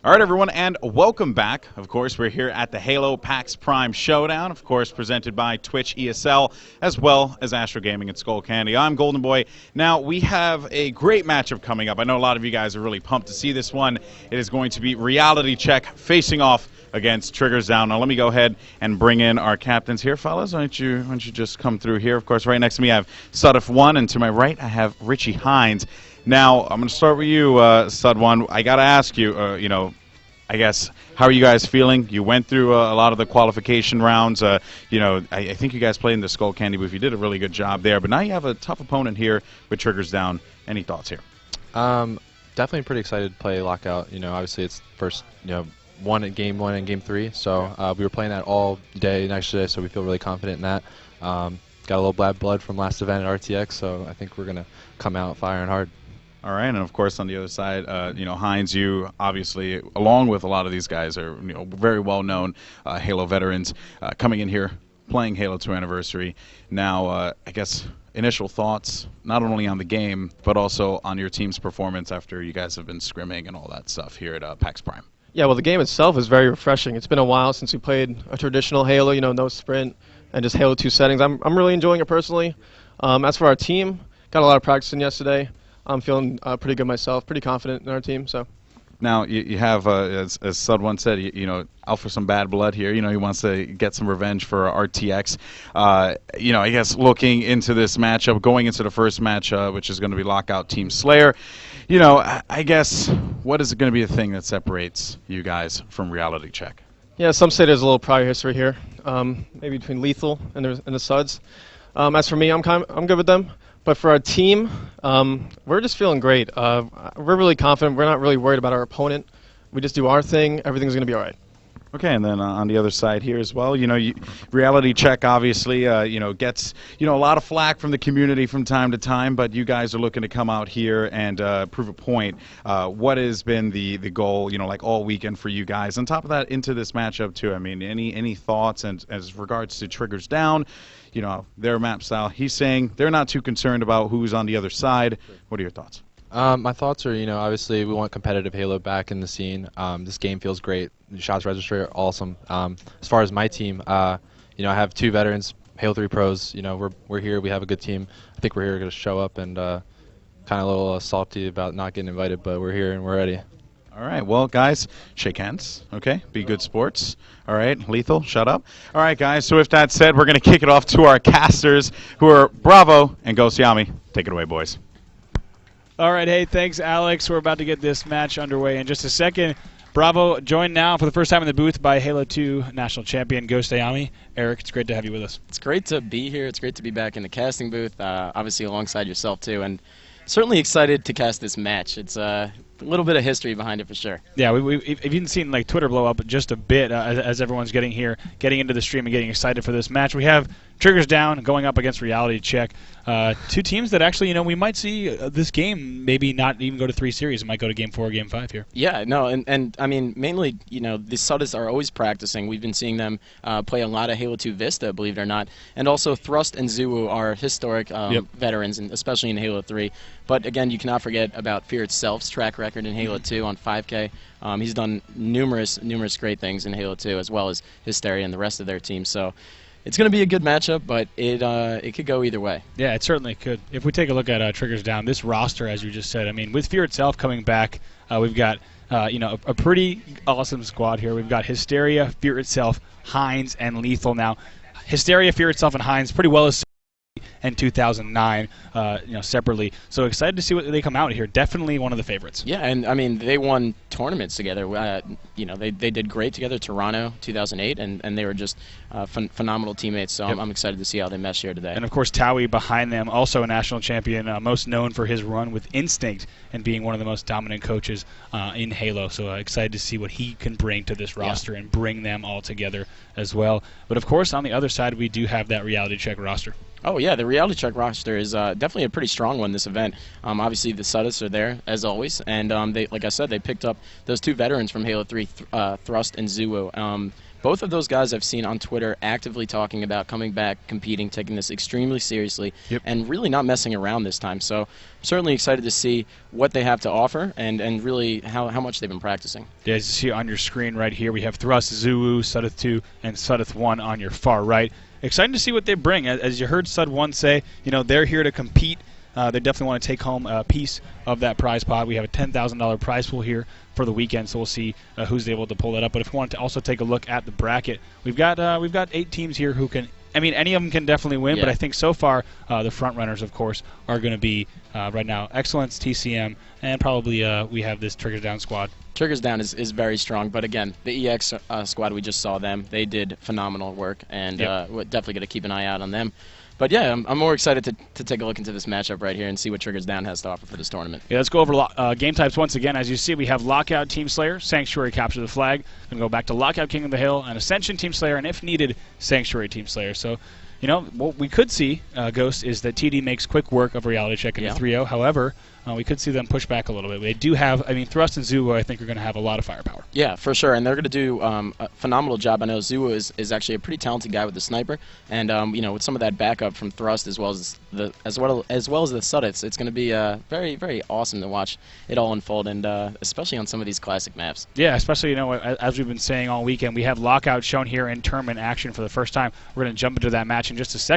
All right, everyone, and welcome back. Of course, we're here at the Halo PAX Prime Showdown, of course, presented by Twitch ESL, as well as Astro Gaming and Skull Candy. I'm Golden Boy. Now, we have a great matchup coming up. I know a lot of you guys are really pumped to see this one. It is going to be Reality Check facing off against Triggers Down. Now, let me go ahead and bring in our captains here, fellas. Why don't you just come through here? Of course, right next to me, I have SUDDOTH 1, and to my right, I have Richie Hines. Now, I'm going to start with you, Sud1. I got to ask you, I guess, how are you guys feeling? You went through a lot of the qualification rounds. I think you guys played in the Skull Candy booth. You did a really good job there. But now you have a tough opponent here with Triggers Down. Any thoughts here? Definitely pretty excited to play Lockout. Obviously it's first, one in Game 1 and Game 3. So we were playing that all day yesterday, so we feel really confident in that. Got a little bad blood from last event at RTX, so I think we're going to come out firing hard. All right, and of course on the other side, Hines, you obviously, along with a lot of these guys, are very well-known Halo veterans coming in here, playing Halo 2 Anniversary. Now, I guess initial thoughts, not only on the game, but also on your team's performance after you guys have been scrimming and all that stuff here at PAX Prime. Yeah, well, the game itself is very refreshing. It's been a while since we played a traditional Halo, no sprint and just Halo 2 settings. I'm really enjoying it personally. As for our team, got a lot of practice in yesterday. I'm feeling pretty good myself, pretty confident in our team. So, now you have, as Sud once said, out for some bad blood here. He wants to get some revenge for RTX. I guess looking into this matchup, going into the first match, which is going to be Lockout Team Slayer. I guess what is going to be the thing that separates you guys from Reality Check? Yeah, some say there's a little prior history here, maybe between Lethal and the Suds. As for me, I'm good with them. But for our team, we're just feeling great. We're really confident. We're not really worried about our opponent. We just do our thing. Everything's going to be all right. Okay, and then on the other side here as well, Reality Check obviously, gets, a lot of flack from the community from time to time, but you guys are looking to come out here and prove a point. What has been the goal, like all weekend for you guys? On top of that, into this matchup too, I mean, any thoughts and as regards to Triggers Down, their map style? He's saying they're not too concerned about who's on the other side. What are your thoughts? My thoughts are, obviously we want competitive Halo back in the scene. This game feels great. The shots registry are awesome. As far as my team, I have 2 veterans, Halo 3 pros. We're here. We have a good team. I think we're here to show up and kind of a little salty about not getting invited, but we're here and we're ready. All right, well, guys, shake hands, okay? Be good sports. All right, Lethal, shut up. All right, guys, so with that said, we're going to kick it off to our casters, who are Bravo and Ghost Yami. Take it away, boys. All right, hey, thanks, Alex. We're about to get this match underway in just a second. Bravo, joined now for the first time in the booth by Halo 2 national champion Ghost Yami. Eric, it's great to have you with us. It's great to be here. It's great to be back in the casting booth, obviously alongside yourself, too, and certainly excited to cast this match. It's a little bit of history behind it for sure. Yeah, we've even seen Twitter blow up just a bit as everyone's getting into the stream and getting excited for this match. We have Triggers Down going up against Reality Check. 2 teams that actually, we might see this game maybe not even go to 3 series. It might go to Game 4 or Game 5 here. Yeah, no, and I mean, mainly, the SUDDOTHs are always practicing. We've been seeing them play a lot of Halo 2 Vista, believe it or not. And also Thrust and Zuu are historic veterans, and especially in Halo 3. But again, you cannot forget about Fear Itself's track record in Halo 2 on 5K. He's done numerous great things in Halo 2, as well as Hysteria and the rest of their team. So it's going to be a good matchup, but it could go either way. Yeah, it certainly could. If we take a look at Triggers Down, this roster, as you just said, I mean, with Fear Itself coming back, we've got a pretty awesome squad here. We've got Hysteria, Fear Itself, Hines, and Lethal. Now, Hysteria, Fear Itself, and Hines pretty well as and 2009, separately. So excited to see what they come out here. Definitely one of the favorites. Yeah, and I mean, they won tournaments together. They did great together. Toronto, 2008, and they were just phenomenal teammates. So I'm excited to see how they mesh here today. And of course, Towie behind them, also a national champion, most known for his run with Instinct and being one of the most dominant coaches in Halo. So excited to see what he can bring to this roster and bring them all together as well. But of course, on the other side, we do have that Reality Check roster. Oh, yeah, the Reality Check roster is definitely a pretty strong one this event. Obviously, the SUDDOTHs are there, as always, and they, like I said, they picked up those 2 veterans from Halo 3, Thrust and Zuu. both of those guys I've seen on Twitter actively talking about coming back, competing, taking this extremely seriously, and really not messing around this time. So I'm certainly excited to see what they have to offer and really how much they've been practicing. Yeah, as you see on your screen right here, we have Thrust, ZuWu, SUDDOTH 2, and SUDDOTH 1 on your far right. Exciting to see what they bring. As you heard Sud 1 say, they're here to compete. They definitely want to take home a piece of that prize pot. We have a $10,000 prize pool here for the weekend, so we'll see who's able to pull that up. But if you want to also take a look at the bracket, we've got 8 teams here who can. I mean, any of them can definitely win, but I think so far the front runners, of course, are going to be right now Excellence, TCM, and probably we have this Triggers Down squad. Triggers Down is very strong, but again, the EX squad, we just saw them. They did phenomenal work, and we're definitely going to keep an eye out on them. But yeah, I'm more excited to take a look into this matchup right here and see what Triggers Down has to offer for this tournament. Yeah, let's go over game types once again. As you see, we have Lockout, Team Slayer, Sanctuary, Capture the Flag. Going to go back to Lockout, King of the Hill, and Ascension, Team Slayer, and if needed, Sanctuary, Team Slayer. So, what we could see, Ghost, is that TD makes quick work of Reality Check in the 3-0. However, we could see them push back a little bit. They do have, Thrust and ZuWu, I think, are going to have a lot of firepower. Yeah, for sure, and they're going to do a phenomenal job. I know ZuWu is actually a pretty talented guy with the sniper, and with some of that backup from Thrust as well as the SUDDOTHs, it's going to be very, very awesome to watch it all unfold, and especially on some of these classic maps. Yeah, especially as we've been saying all weekend, we have Lockout shown here in tournament action for the first time. We're going to jump into that match in just a second.